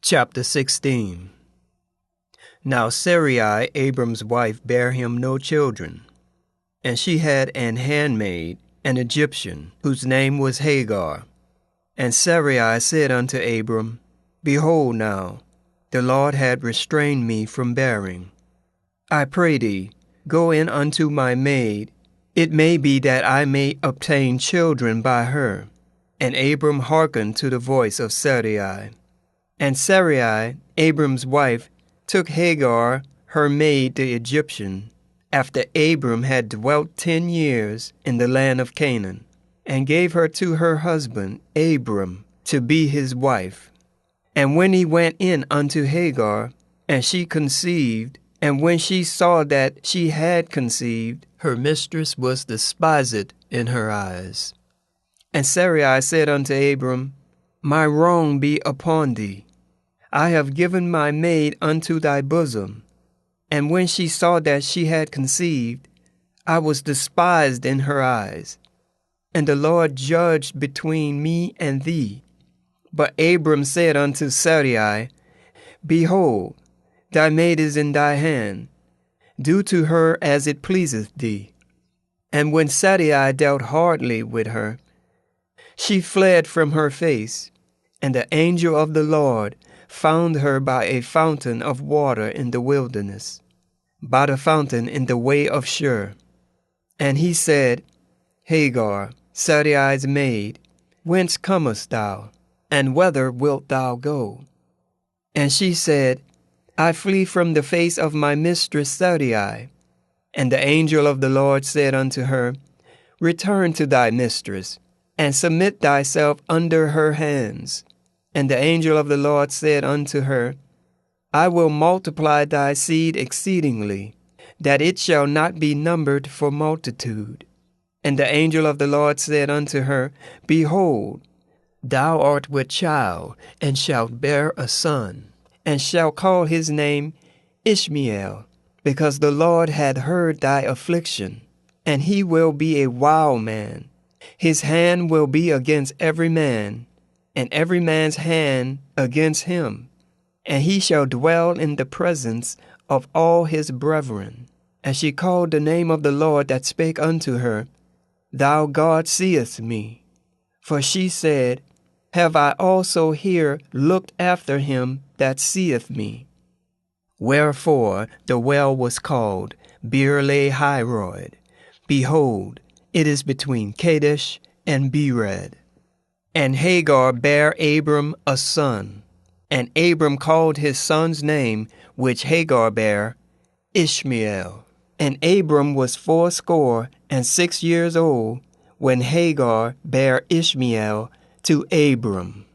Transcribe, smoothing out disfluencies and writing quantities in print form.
Chapter 16. Now Sarai, Abram's wife, bare him no children. And she had an handmaid, an Egyptian, whose name was Hagar. And Sarai said unto Abram, Behold now, the Lord had restrained me from bearing. I pray thee, go in unto my maid, it may be that I may obtain children by her. And Abram hearkened to the voice of Sarai. And Sarai, Abram's wife, took Hagar, her maid the Egyptian, after Abram had dwelt 10 years in the land of Canaan, and gave her to her husband Abram to be his wife. And when he went in unto Hagar, and she conceived, and when she saw that she had conceived, her mistress was despised in her eyes. And Sarai said unto Abram, My wrong be upon thee. I have given my maid unto thy bosom. And when she saw that she had conceived, I was despised in her eyes. And the Lord judged between me and thee. But Abram said unto Sarai, Behold, thy maid is in thy hand. Do to her as it pleaseth thee. And when Sarai dealt hardly with her, she fled from her face, and the angel of the Lord found her by a fountain of water in the wilderness, by the fountain in the way of Shur. And he said, Hagar, Sarai's maid, whence comest thou, and whither wilt thou go? And she said, I flee from the face of my mistress Sarai. And the angel of the Lord said unto her, Return to thy mistress, and submit thyself under her hands. And the angel of the Lord said unto her, I will multiply thy seed exceedingly, that it shall not be numbered for multitude. And the angel of the Lord said unto her, Behold, thou art with child, and shalt bear a son, and shalt call his name Ishmael, because the Lord hath heard thy affliction, and he will be a wild man. His hand will be against every man, and every man's hand against him. And he shall dwell in the presence of all his brethren. And she called the name of the Lord that spake unto her, Thou God seest me. For she said, Have I also here looked after him that seeth me? Wherefore the well was called Beer-lahai-roi. Behold, it is between Kadesh and Bered. And Hagar bare Abram a son, and Abram called his son's name, which Hagar bare, Ishmael. And Abram was 86 years old when Hagar bare Ishmael to Abram.